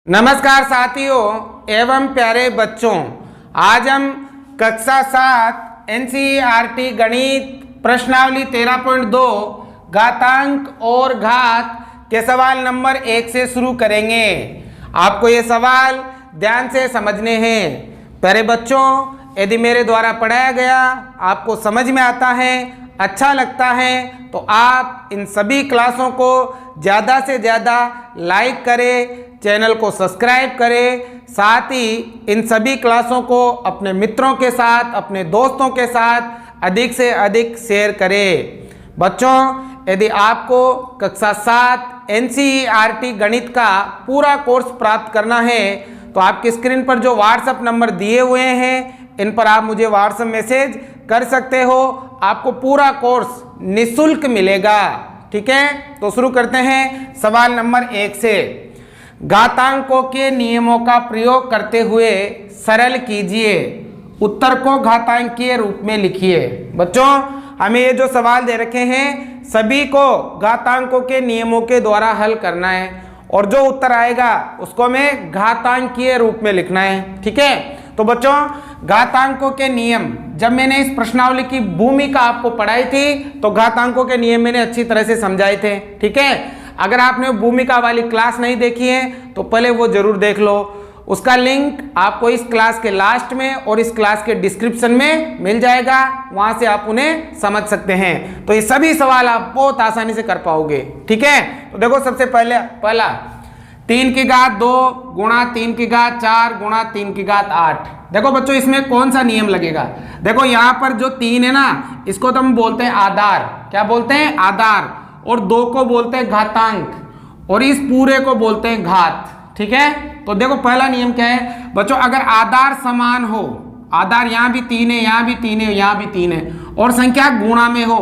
नमस्कार साथियों एवं प्यारे बच्चों, आज हम कक्षा 7 एनसीईआरटी गणित प्रश्नावली 13.2 घातांक और घात के सवाल नंबर 1 से शुरू करेंगे। आपको ये सवाल ध्यान से समझने हैं। प्यारे बच्चों, यदि मेरे द्वारा पढ़ाया गया आपको समझ में आता है, अच्छा लगता है, तो आप इन सभी क्लासों को ज़्यादा से ज़्यादा लाइक करें, चैनल को सब्सक्राइब करें, साथ ही इन सभी क्लासों को अपने मित्रों के साथ, अपने दोस्तों के साथ अधिक से अधिक शेयर करें। बच्चों, यदि आपको कक्षा 7 एनसीईआरटी गणित का पूरा कोर्स प्राप्त करना है तो आपकी स्क्रीन पर जो व्हाट्सएप नंबर दिए हुए हैं इन पर आप मुझे व्हाट्सएप मैसेज कर सकते हो। आपको पूरा कोर्स निःशुल्क मिलेगा। ठीक है, तो शुरू करते हैं सवाल नंबर 1 से। घातांकों के नियमों का प्रयोग करते हुए सरल कीजिए, उत्तर को घातांकीय रूप में लिखिए। बच्चों, हमें ये जो सवाल दे रखे हैं सभी को घातांकों के नियमों के द्वारा हल करना है और जो उत्तर आएगा उसको हमें घातांकीय रूप में लिखना है। ठीक है, तो बच्चों घातांकों के नियम, जब मैंने इस प्रश्नावली की भूमिका आपको पढ़ाई थी तो घातांकों के नियम मैंने अच्छी तरह से समझाए थे। ठीक है, अगर आपने भूमिका वाली क्लास नहीं देखी है तो पहले वो जरूर देख लो। उसका लिंक आपको इस क्लास के लास्ट में और इस क्लास के डिस्क्रिप्शन में मिल जाएगा, वहां से आप उन्हें समझ सकते हैं। तो ये सभी सवाल आप बहुत आसानी से कर पाओगे। ठीक है, तो देखो सबसे पहला 3 की घात 2 गुणा 3 की घात 4 गुणा 3 की घात 8। देखो बच्चों, इसमें कौन सा नियम लगेगा? देखो यहाँ पर जो 3 है ना, इसको तो हम बोलते हैं आधार। क्या बोलते हैं? आधार। और 2 को बोलते हैं घातांक और इस पूरे को बोलते हैं घात। ठीक है, तो देखो पहला नियम क्या है बच्चों, अगर आधार समान हो, आधार यहाँ भी 3 है, यहाँ भी 3 है, यहाँ भी 3 है, और संख्या गुणा में हो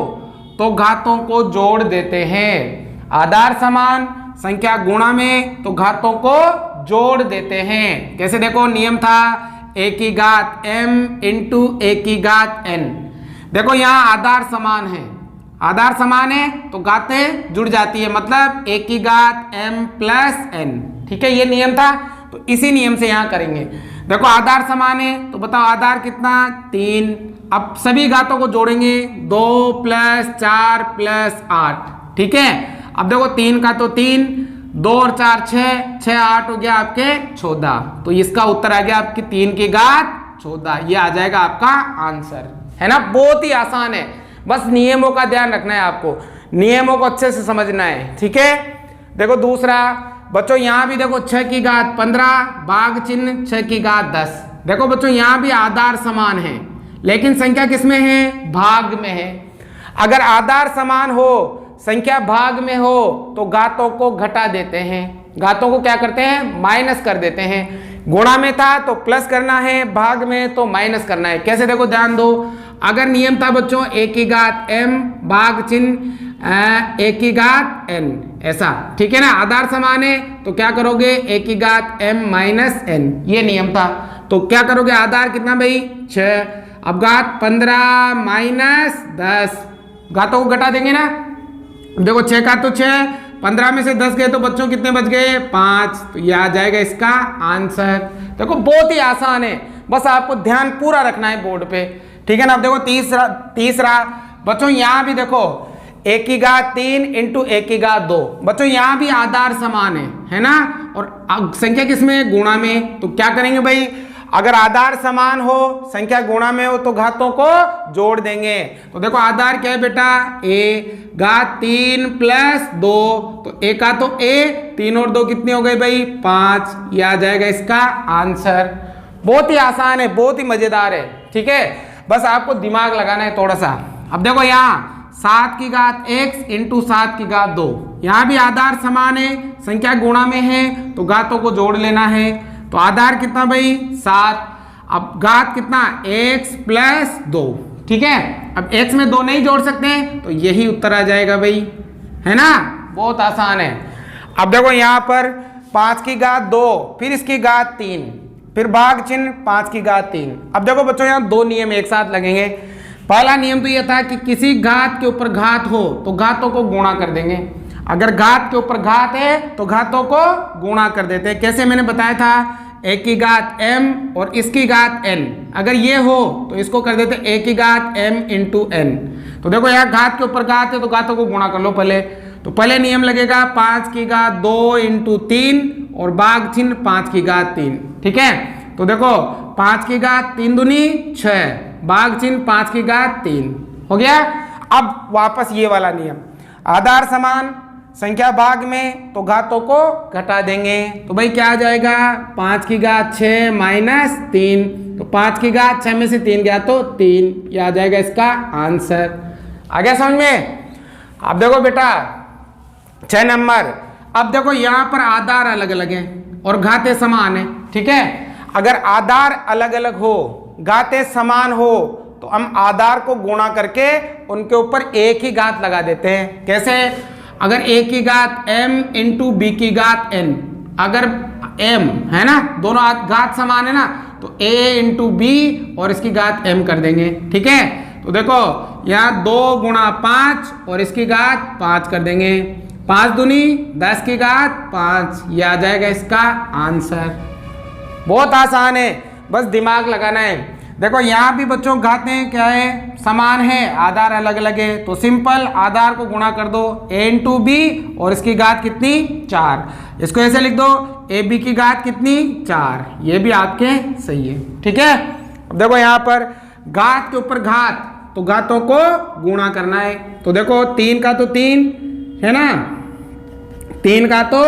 तो घातों को जोड़ देते हैं। आधार समान, संख्या गुणा में, तो घातों को जोड़ देते हैं। कैसे? देखो नियम था a की घात m इंटू a की घात n। देखो यहाँ आधार समान है, आधार समान है तो घातें जुड़ जाती है, मतलब a की घात m प्लस n। ठीक है, ये नियम था, तो इसी नियम से यहाँ करेंगे। देखो आधार समान है तो बताओ आधार कितना? 3। अब सभी घातों को जोड़ेंगे, 2 प्लस 4 प्लस 8। ठीक है, अब देखो 3 का तो 3, 2 और 4 6, 8 हो गया आपके 14। तो इसका उत्तर आ गया आपकी 3 की घात 14। ये आ जाएगा आपका आंसर, है ना। बहुत ही आसान है, बस नियमों का ध्यान रखना है, आपको नियमों को अच्छे से समझना है। ठीक है, देखो दूसरा बच्चों, यहाँ भी देखो 6 की घात 15 भाग चिन्ह 6 की घात 10। देखो बच्चों, यहाँ भी आधार समान है लेकिन संख्या किसमें है? भाग में है। अगर आधार समान हो, संख्या भाग में हो तो घातों को घटा देते हैं। घातों को क्या करते हैं? माइनस कर देते हैं। गुणा में था तो प्लस करना है, भाग में तो माइनस करना है। कैसे? देखो ध्यान दो, अगर नियम था बच्चों a की घात m भाग चिन्ह a की घात n, ऐसा। ठीक है ना, आधार समान है तो क्या करोगे? a की घात m माइनस n, ये नियम था। तो क्या करोगे? आधार कितना भाई? 6। अब घात 15 माइनस 10, घातों को घटा देंगे ना। देखो 6 का तो 6, 15 में से 10 गए तो बच्चों कितने बच गए? 5। तो ये आ जाएगा इसका आंसर। देखो बहुत ही आसान है, बस आपको ध्यान पूरा रखना है बोर्ड पे। ठीक है ना। अब देखो तीसरा बच्चों, यहाँ भी देखो a की घात 3 इंटू a की घात 2। बच्चों यहाँ भी आधार समान है ना, और संख्या किसमें? गुणा में। तो क्या करेंगे भाई? अगर आधार समान हो, संख्या गुणा में हो तो घातों को जोड़ देंगे। तो देखो आधार क्या है बेटा? a घात 3 प्लस 2, तो a का तो a, 3 और 2 कितने हो गए भाई? 5। ये आ जाएगा इसका आंसर। बहुत ही आसान है, बहुत ही मजेदार है। ठीक है, बस आपको दिमाग लगाना है थोड़ा सा। अब देखो यहाँ 7 की घात x इंटू 7 की घात 2, यहाँ भी आधार समान है, संख्या गुणा में है तो घातों को जोड़ लेना है। तो आधार कितना भाई? 7। अब घात कितना? x plus 2। ठीक है, अब x में 2 नहीं जोड़ सकते तो यही उत्तर आ जाएगा भाई, है ना। बहुत आसान है। अब देखो यहाँ पर 5 की घात 2, फिर इसकी घात 3, फिर भाग चिन्ह 5 की घात 3। अब देखो बच्चों, यहाँ 2 नियम एक साथ लगेंगे। पहला नियम तो यह था कि किसी घात के ऊपर घात हो तो घातों को गुणा कर देंगे। अगर घात के ऊपर घात है तो घातों को गुणा कर देते हैं। कैसे मैंने बताया था, a की घात m और इसकी घात n, अगर ये हो तो इसको कर देते a की घात m इंटू n। तो देखो यहाँ घात के ऊपर घात है तो घातों को गुणा कर लो पहले। तो पहले नियम लगेगा 5 की घात 2 इंटू 3 और भाग चिन्ह 5 की घात 3। ठीक है, तो देखो 5 की घात 3 दूनी 6, भाग चिन्ह 5 की घात 3 हो गया। अब वापस ये वाला नियम, आधार समान संख्या भाग में तो घातों को घटा देंगे। तो भाई क्या आ जाएगा, 5 की घात 6 माइनस 3, तो 5 की घात 6 में से 3 गया तो 3, यह आ जाएगा इसका आंसर। आ गया समझ में। अब देखो बेटा 6 नंबर, अब देखो यहाँ पर आधार अलग अलग है और घातें समान है। ठीक है, अगर आधार अलग अलग हो घातें समान हो तो हम आधार को गुणा करके उनके ऊपर एक ही घात लगा देते हैं। कैसे, अगर a की घात m इंटू बी की घात n, अगर m है ना, दोनों घात समान है ना, तो a इंटू बी और इसकी घात m कर देंगे। ठीक है, तो देखो यहाँ 2 गुणा 5 और इसकी घात 5 कर देंगे, 5 दूनी 10 की घात 5, ये आ जाएगा इसका आंसर। बहुत आसान है, बस दिमाग लगाना है। देखो यहाँ भी बच्चों घातें क्या है, समान है, आधार अलग अलग है, तो सिंपल आधार को गुणा कर दो a इंटू बी और इसकी घात कितनी 4। इसको ऐसे लिख दो ए बी की घात कितनी 4, ये भी आपके सही है। ठीक है, अब देखो यहाँ पर घात के ऊपर घात तो घातों को गुणा करना है। तो देखो 3 का तो 3 है ना, 3 का तो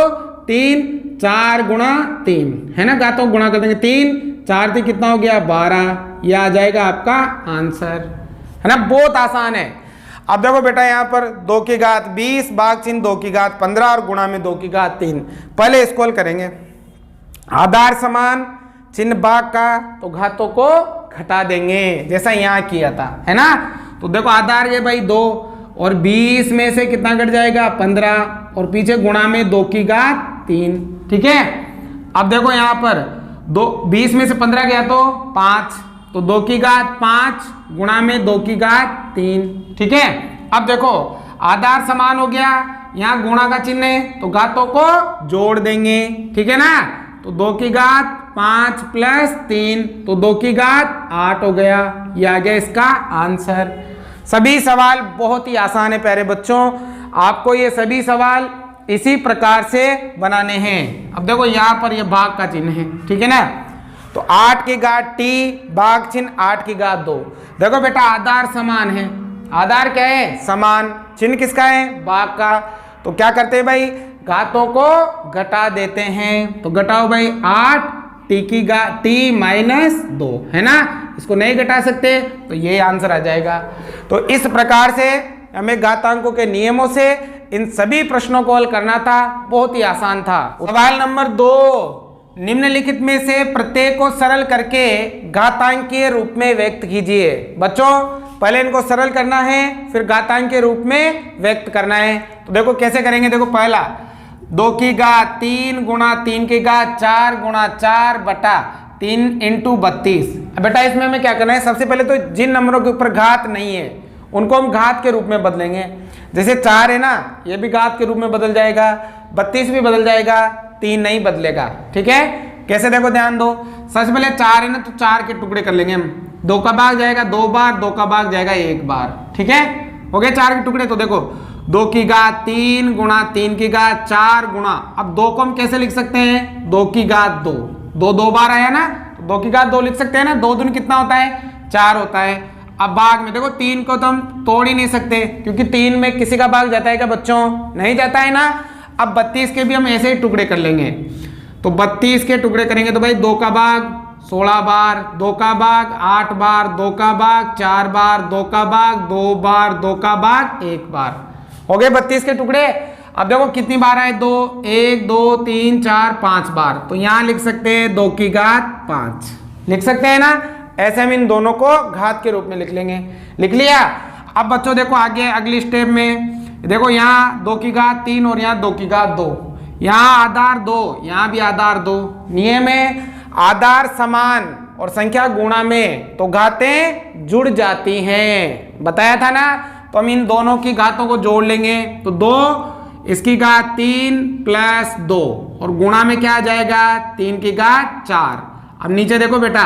3, 4 गुणा 3 है ना, घातों को गुणा कर देंगे, 3 4 से कितना हो गया 12, यह आ जाएगा आपका आंसर, है ना। बहुत आसान है। अब देखो बेटा यहाँ पर 2 की घात 20 भाग चिन्ह 2 की घात 15 और गुणा में 2 की घात 3। पहले इसको हल करेंगे, आधार समान चिन्ह भाग का तो घातों को घटा देंगे जैसा यहाँ किया था, है ना। तो देखो आधार ये भाई 2 और 20 में से कितना घट जाएगा 15 और पीछे गुणा में 2 की घात 3। ठीक है, अब देखो यहाँ पर 20 में से 15 गया तो 5, तो 2 की घात 5 गुणा में 2 की घात 3। ठीक है, अब देखो आधार समान हो गया, यहाँ गुणा का चिन्ह है तो घातों को जोड़ देंगे। ठीक है ना, तो 2 की घात 5 प्लस 3 तो 2 की घात 8 हो गया, ये आ गया इसका आंसर। सभी सवाल बहुत ही आसान है प्यारे बच्चों, आपको ये सभी सवाल इसी प्रकार से बनाने हैं। अब देखो यहाँ पर ये भाग का चिन्ह है, ठीक है ना, तो 8 की घात t भाग चिन्ह 8 की घात 2। देखो बेटा आधार समान है, आधार क्या है समान, चिन्ह किसका है भाग का, तो क्या करते हैं भाई घातों को घटा देते हैं। तो घटाओ भाई 8 t की घात t माइनस 2, है ना, इसको नहीं घटा सकते तो ये आंसर आ जाएगा। तो इस प्रकार से हमें घातांकों के नियमों से इन सभी प्रश्नों को हल करना था, बहुत ही आसान था। सवाल नंबर 2, निम्नलिखित में से प्रत्येक को सरल करके घातांकीय रूप में व्यक्त कीजिए। बच्चों पहले इनको सरल करना है फिर घातांकीय रूप में व्यक्त करना है। तो देखो कैसे करेंगे, देखो पहला 2 की घात 3 गुणा 3 की घात 4 गुणा 4 बटा 3 इंटू 32। बेटा इसमें हमें क्या करना है, सबसे पहले तो जिन नंबरों के ऊपर घात नहीं है उनको हम घात के रूप में बदलेंगे। जैसे 4 है ना, ये भी घात के रूप में बदल जाएगा, 32 भी बदल जाएगा, 3 नहीं बदलेगा। ठीक है, कैसे देखो ध्यान दो, सबसे पहले 4 है ना तो 4 के टुकड़े कर लेंगे हम, 2 का भाग जाएगा 2 बार, 2 का भाग जाएगा 1 बार। ठीक है, हो गए 4 के टुकड़े। तो देखो 2 की घात 3 गुणा 3 की घात 4 गुणा, अब 2 को हम कैसे लिख सकते हैं 2 की घात 2, 2 बार आया ना तो 2 की घात 2 लिख सकते हैं ना, 2 दूनी कितना होता है 4 होता है। अब भाग में देखो 3 को तो हम तोड़ ही नहीं सकते क्योंकि 3 में किसी का भाग जाता है क्या बच्चों, नहीं जाता है ना। अब 32 के भी हम ऐसे ही टुकड़े कर लेंगे, तो 32 के टुकड़े करेंगे तो भाई 2 का भाग 16 बार, 2 का भाग 8 बार, 2 का भाग 4 बार, 2 का भाग 2 बार, 2 का भाग 1 बार, हो गए 32 के टुकड़े। अब देखो कितनी बार आए 2, 1 2 3 4 5 बार, तो यहाँ लिख सकते हैं 2 की घात 5 लिख सकते हैं ना। ऐसे हम इन दोनों को घात के रूप में लिख लेंगे, लिख लिया। अब बच्चों देखो आगे अगली स्टेप में देखो यहाँ 2 की घात 3 और यहाँ 2 की घात 2, यहाँ आधार 2 यहाँ भी आधार 2। नियम है आधार समान और संख्या गुणा में तो घातें जुड़ जाती हैं, बताया था ना। तो हम इन दोनों की घातों को जोड़ लेंगे तो 2 इसकी घात 3 प्लस 2 और गुणा में क्या आ जाएगा 3 की घात 4। अब नीचे देखो बेटा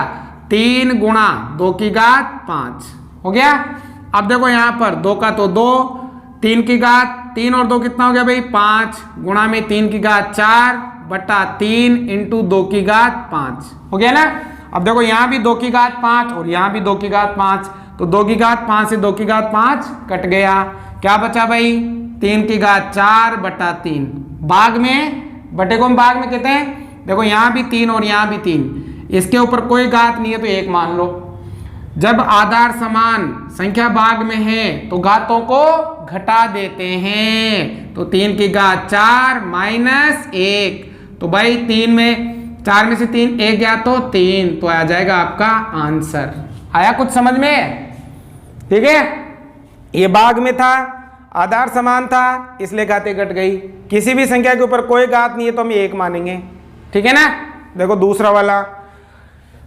3 गुणा 2 की घात 5 हो गया। अब देखो यहाँ पर 2 का तो 2, 3 की घात 3 और 2 कितना हो गया भाई 5 गुणा में 3 की घात 4 बटा 3 इंटू 2 की घात 5 हो गया ना। अब देखो यहाँ भी 2 की घात 5 और यहाँ भी 2 की घात 5, तो 2 की घात 5 से 2 की घात 5 कट गया। क्या बचा भाई 3 की घात 4 बटा 3, भाग में बटे को हम भाग में कहते हैं। देखो यहाँ भी 3 और यहाँ भी 3, इसके ऊपर कोई घात नहीं है तो 1 मान लो। जब आधार समान संख्या भाग में है तो घातों को घटा देते हैं, तो 3 की घात 4 माइनस 1, तो भाई 4 में से 3 1 गया तो 3, तो आ जाएगा आपका आंसर। आया कुछ समझ में? ठीक है, ये भाग में था, आधार समान था, इसलिए घातें घट गई। किसी भी संख्या के ऊपर कोई घात नहीं है तो हम 1 मानेंगे। ठीक है ना। देखो दूसरा वाला,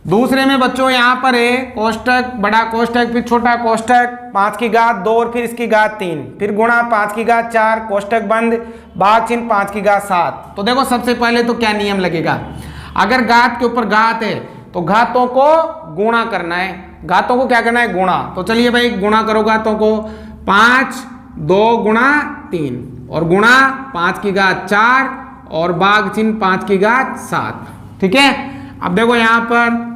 दूसरे में बच्चों यहाँ पर है कोष्टक, बड़ा कोष्टक, फिर छोटा कोष्टक, 5 की घात 2 और फिर इसकी घात 3, फिर गुणा 5 की घात 4, कोष्टक बंद, भाग चिन्ह 5 की घात 7। तो देखो सबसे पहले तो क्या नियम लगेगा, अगर घात के ऊपर घात है तो घातों को गुणा करना है। घातों को क्या करना है गुणा। तो चलिए भाई गुणा करो घातों को, 5 2 गुणा 3 और गुणा 5 की घात 4 और भाग चिन्ह 5 की घात 7। ठीक है। अब देखो यहाँ पर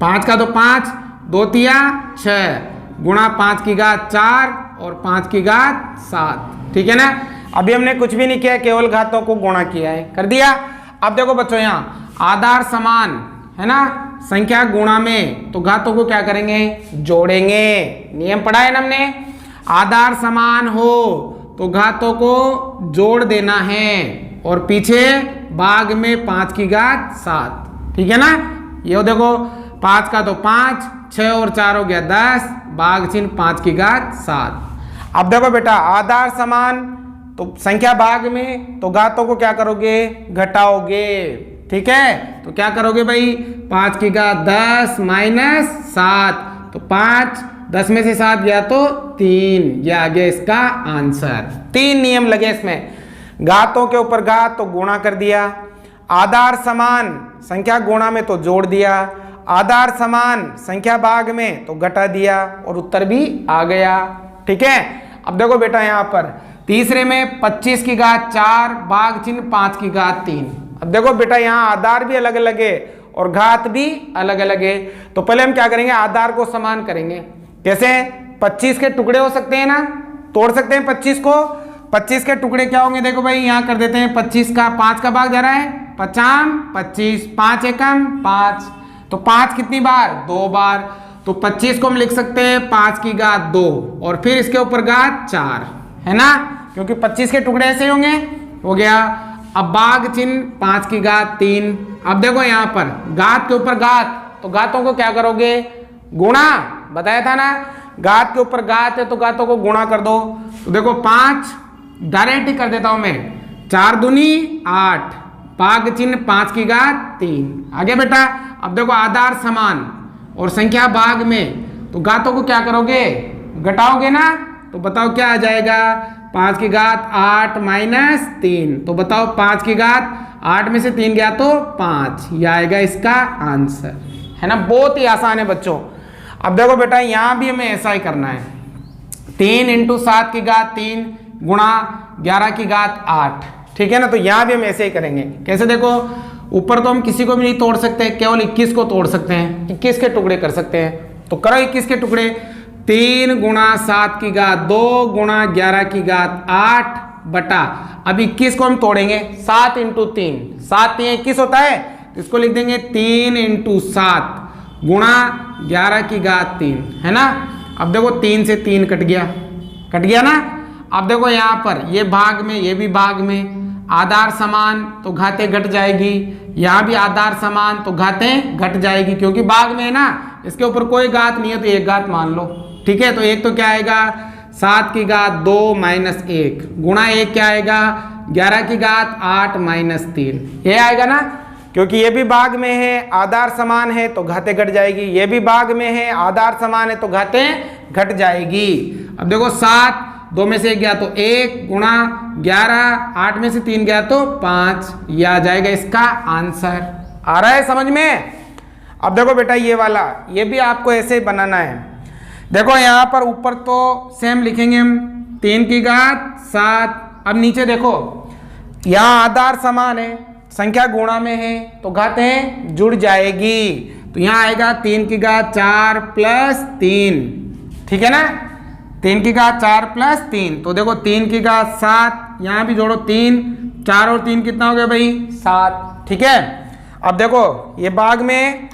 5 का तो 5, 2 तिया 6 गुणा 5 की घात 4 और 5 की घात 7। ठीक है ना। अभी हमने कुछ भी नहीं किया, केवल घातों को गुणा किया है, कर दिया। अब देखो बच्चों यहाँ आधार समान है ना, संख्या गुणा में, तो घातों को क्या करेंगे जोड़ेंगे। नियम पढ़ा है ना हमने, आधार समान हो तो घातों को जोड़ देना है और पीछे भाग में 5 की घात 7। ठीक है ना। ये देखो 5 का तो 5, 6 और 4 हो गया 10, भाग चिन्ह 5 की घात 7। अब देखो बेटा आधार समान तो संख्या भाग में, तो घातों को क्या करोगे घटाओगे। ठीक है, तो क्या करोगे भाई 5 की घात 10 माइनस 7, तो 5 10 में से 7 गया तो 3, ये आ गया इसका आंसर। 3 नियम लगे इसमें, घातों के ऊपर घात तो गुणा कर दिया, आधार समान संख्या गुणा में तो जोड़ दिया, आधार समान संख्या भाग में तो घटा दिया और उत्तर भी आ गया। ठीक है। अब देखो बेटा यहाँ पर तीसरे में 25 की घात 4 भाग चिन्ह 5 की घात 3। अब देखो बेटा यहाँ आधार भी अलग अलग है और घात भी अलग अलग है, तो पहले हम क्या करेंगे आधार को समान करेंगे। कैसे 25 के टुकड़े हो सकते हैं ना, तोड़ सकते हैं 25 को। 25 के टुकड़े क्या होंगे देखो भाई यहाँ कर देते हैं, 25 का 5 का भाग जा रहा है 50 25, 5 एकम 5, तो 5 कितनी बार 2 बार, तो 25 को हम लिख सकते हैं 5 की घात 2 और फिर इसके ऊपर घात 4 है ना, क्योंकि 25 के टुकड़े ऐसे होंगे। हो गया। अब भाग चिन्ह 5 की घात 3। अब देखो यहाँ पर घात के ऊपर घात, तो घातों को क्या करोगे गुणा, बताया था ना, घात के ऊपर घात है तो घातों को गुणा कर दो। तो देखो 5 डायरेक्ट ही कर देता हूं मैं, 4 दूनी 8, भाग चिन्ह 5 की घात 3। आगे बेटा अब देखो आधार समान और संख्या भाग में, तो घातों को क्या करोगे घटाओगे ना, तो बताओ क्या आ जाएगा 5 की घात 8 माइनस 3, तो बताओ 5 की घात 8 में से 3 गया तो 5, यह आएगा इसका आंसर है ना। बहुत ही आसान है बच्चों। अब देखो बेटा यहाँ भी हमें ऐसा ही करना है, 3 इंटू 7 की घात 3 गुणा 11 की घात 8। ठीक है ना, तो यहाँ भी हम ऐसे ही करेंगे। कैसे देखो ऊपर तो हम किसी को भी नहीं तोड़ सकते, केवल 21 को तोड़ सकते हैं, 21 के टुकड़े कर सकते हैं। तो करो 21 के टुकड़े, 3 गुणा 7 की घात 2 गुणा 11 की घात 8 बटा, अब 21 को हम तोड़ेंगे 7 इंटू 3, 7 3 21 होता है, तो इसको लिख देंगे 3 इंटू 7 गुणा 11 की घात 3 है ना। अब देखो 3 से 3 कट गया ना। अब देखो यहाँ पर ये भाग में ये भी भाग में, आधार समान तो घातें घट जाएगी, यहाँ भी आधार समान तो घातें घट जाएगी, क्योंकि भाग में है ना, इसके ऊपर कोई घात नहीं है तो एक घात मान लो। ठीक है, तो एक तो क्या आएगा 7 की घात 2 माइनस 1 गुणा 1 क्या आएगा 11 की घात 8 माइनस 3, ये आएगा ना, क्योंकि ये भी भाग में है आधार समान है तो घातें घट जाएगी, ये भी भाग में है आधार समान है तो घातें घट जाएगी। अब देखो 7 2 में से 1 गया तो 1 गुणा 11, 8 में से 3 गया तो 5, ये आ जाएगा इसका आंसर। आ रहा है समझ में? अब देखो बेटा ये वाला, ये भी आपको ऐसे ही बनाना है। देखो यहाँ पर ऊपर तो सेम लिखेंगे हम 3 की घात 7। अब नीचे देखो यहाँ आधार समान है, संख्या गुणा में है तो घातें जुड़ जाएगी, तो यहाँ आएगा 3 की घात 4 प्लस 3, ठीक है ना? 3 की घात 4 प्लस 3, तो देखो 3 की घात 7, यहाँ भी जोड़ो 3, 4 और 3 कितना हो गया भाई 7, ठीक है। अब देखो ये भाग में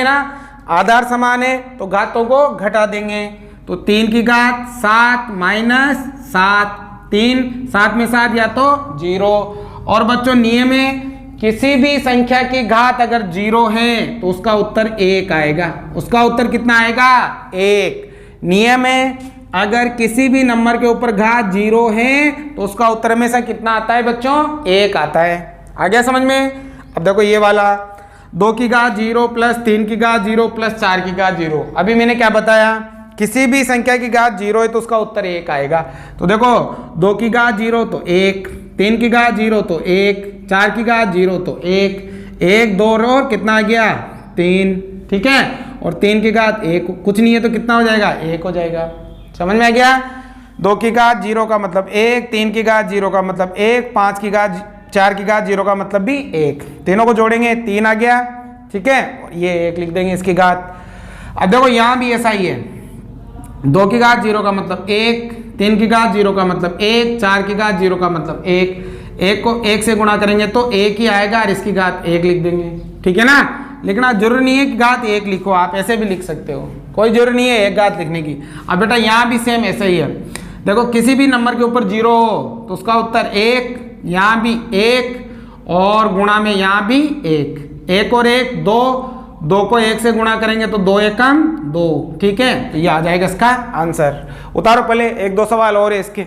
ना आधार समान है तो घातों को घटा देंगे, तो 3 की घात 7 माइनस 7, 3 7 में 7 या तो 0। और बच्चों नियम में किसी भी संख्या की घात अगर 0 है तो उसका उत्तर 1 आएगा। उसका उत्तर कितना आएगा 1। नियम है अगर किसी भी नंबर के ऊपर घात 0 है तो उसका उत्तर में से कितना आता है बच्चों 1 आता है। आ गया समझ में? अब देखो ये वाला 2 की घात 0 प्लस 3 की घात 0 प्लस 4 की घात 0। अभी मैंने क्या बताया, किसी भी संख्या की घात 0 है तो उसका उत्तर 1 आएगा। तो देखो 2 की घात 0 तो 1, 3 की घात 0 तो 1, 4 की घात 0 तो 1, 1 2 और कितना आ गया 3, ठीक है। और 3 की घात 1 कुछ नहीं है तो कितना हो जाएगा 1 हो जाएगा। समझ में आ गया? 2 की घात 0 का मतलब 1, 3 की घात 0 का मतलब 1, 5 की घात 4 की घात 0 का मतलब भी 1, तीनों को जोड़ेंगे 3 आ गया, ठीक है। और ये 1 लिख देंगे इसकी घात। अब देखो यहाँ भी ऐसा ही है, 2 की घात 0 का मतलब 1, 3 की घात 0 का मतलब 1, 4 की घात 0 का मतलब 1, 1 को 1 से गुणा करेंगे तो 1 ही आएगा और इसकी घात 1 लिख देंगे, ठीक है ना। लिखना जरूरी नहीं है कि घात 1 लिखो, आप ऐसे भी लिख सकते हो, कोई जरूरी नहीं है 1 घात लिखने की। अब बेटा यहाँ भी सेम ऐसा ही है, देखो किसी भी नंबर के ऊपर 0 हो तो उसका उत्तर 1, यहाँ भी 1 और गुणा में यहाँ भी 1, 1 और 1 2, 2 को 1 से गुणा करेंगे तो 2 एकम 2, ठीक है। तो ये आ जाएगा इसका आंसर। उतारो पहले 1-2 सवाल और है इसके।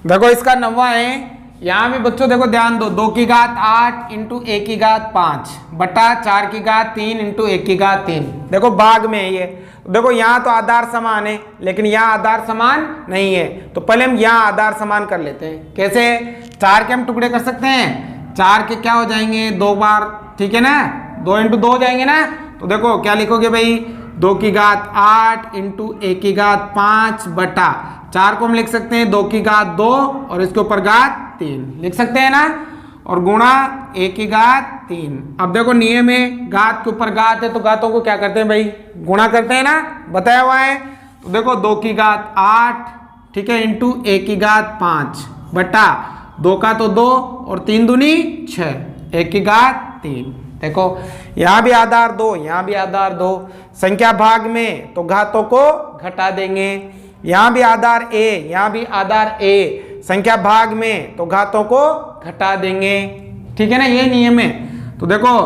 देखो इसका 9वां है, यहाँ भी बच्चों देखो ध्यान दो, 2 की घात 8 इंटू 1 की घात 5 बटा 4 की घात 3 इंटू 1 की घात 3। देखो भाग में है ये, देखो यहाँ तो आधार समान है लेकिन यहाँ आधार समान नहीं है, तो पहले हम यहाँ आधार समान कर लेते हैं। कैसे? 4 के हम टुकड़े कर सकते हैं, 4 के क्या हो जाएंगे 2 बार, ठीक है ना, 2 इंटू 2 हो जाएंगे ना। तो देखो क्या लिखोगे भाई, 2 की घात 8 इंटू 1 की घात 5 बटा 4 को हम लिख सकते हैं 2 की घात 2 और इसके ऊपर घात 3 लिख सकते हैं ना, और गुणा 1 की घात 3। अब देखो नियम है घात के ऊपर घात है तो घातों को क्या करते हैं भाई गुणा करते हैं ना, बताया हुआ है। तो देखो 2 की घात 8, ठीक है, इंटू 1 की घात 5 बटा 2 का तो 2 और 3 दूनी 6, 1 की घात 3। देखो यहाँ भी आधार 2, यहाँ भी आधार 2, संख्या भाग में तो घातों को घटा देंगे। यहाँ भी आधार a, यहाँ भी आधार a, संख्या भाग में तो घातों को घटा देंगे, ठीक है ना, ये नियम है। तो देखो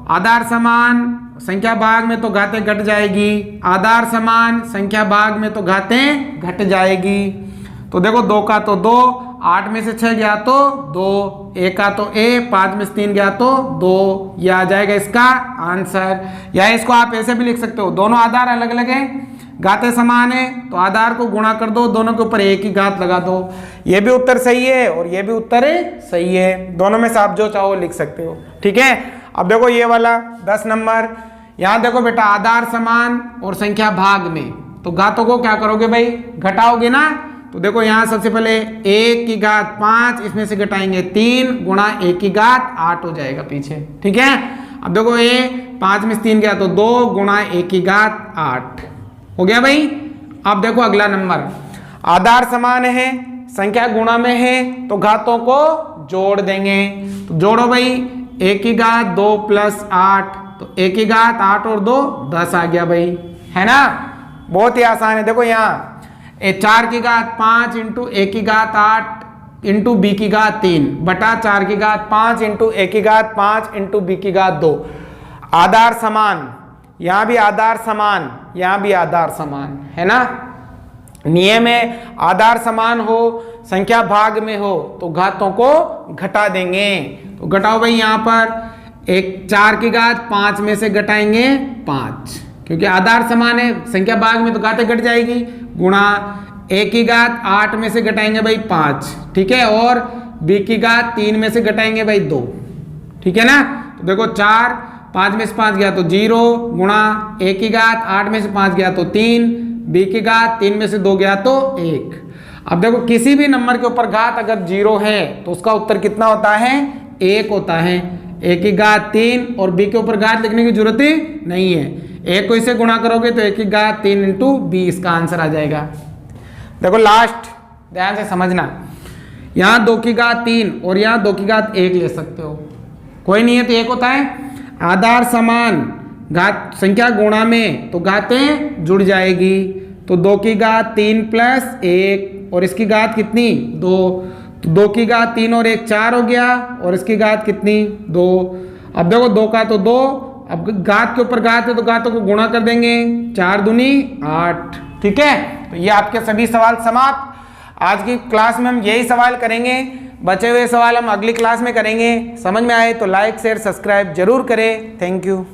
आधार समान संख्या भाग में तो घातें घट जाएगी, आधार समान संख्या भाग में तो घातें घट जाएगी। तो देखो 2 का तो 2, 8 में से 6 गया तो 2, 1 का तो 1, 5 में से 3 गया तो 2, यह आ जाएगा इसका आंसर। या इसको आप ऐसे भी लिख सकते हो, दोनों आधार अलग अलग हैं, घातें समान है तो आधार को गुणा कर दो, दोनों के ऊपर 1 ही घात लगा दो। ये भी उत्तर सही है और ये भी उत्तर सही है, दोनों में से आप जो चाहो लिख सकते हो, ठीक है। अब देखो ये वाला 10 नंबर, यहाँ देखो बेटा आधार समान और संख्या भाग में तो घातों को क्या करोगे भाई घटाओगे ना। तो देखो यहाँ सबसे पहले 1 की घात 5, इसमें से घटाएंगे 3 गुणा 1 की घात 8 हो जाएगा पीछे, ठीक है। अब देखो ये 5 में से 3 गया तो 2 गुणा 1 की घात 8 हो गया भाई। अब देखो अगला नंबर, आधार समान है संख्या गुणा में है तो घातों को जोड़ देंगे। तो जोड़ो भाई 1 की घात 2 प्लस 8, तो 1 की घात 8 और 2 10 आ गया भाई, है ना, बहुत ही आसान है। देखो यहाँ 4 की घात 5 इंटू 1 की घात 8 इंटू बी की घात 3 बटा 4 की घात 5 इंटू 1 की घात 5 इंटू बी की घात 2। आधार समान, यहाँ भी आधार समान, यहाँ भी आधार समान, है ना। नियम है आधार समान हो संख्या भाग में हो तो घातों को घटा देंगे। तो घटाओ भाई, यहाँ पर 4 की घात 5 में से घटाएंगे 5, क्योंकि आधार समान है, संख्या भाग में तो घातें घट जाएगी, गुणा a की घात 8 में से घटाएंगे भाई 5, ठीक है, और b की घात 3 में से घटाएंगे भाई 2, ठीक है ना। तो देखो 4, 5 में से 5 गया तो 0, गुणा a की घात 8 में से 5 गया तो 3, b की घात 3 में से 2 गया तो 1। अब देखो किसी भी नंबर के ऊपर घात अगर 0 है तो उसका उत्तर कितना होता है, 1 होता है। a की घात 3 और b के ऊपर घात लिखने की जरूरत ही नहीं है, a को इसे गुणा करोगे तो a की घात 3 इंटू b, इसका आंसर आ जाएगा। देखो लास्ट ध्यान से समझना, यहाँ 2 की घात 3 और यहाँ 2 की घात 1 ले सकते हो, कोई नहीं है तो 1 होता है। आधार समान घात संख्या गुणा में तो घातें जुड़ जाएगी, तो 2 की घात 3 प्लस 1 और इसकी घात कितनी 2, तो 2 की घात 3 और 1 4 हो गया और इसकी घात कितनी 2। अब देखो 2 का तो 2, अब घात के ऊपर घात है तो घातों को गुणा कर देंगे, 4 दूनी 8, ठीक है। तो ये आपके सभी सवाल समाप्त। आज की क्लास में हम यही सवाल करेंगे, बचे हुए सवाल हम अगली क्लास में करेंगे। समझ में आए तो लाइक शेयर सब्सक्राइब जरूर करें। Thank you.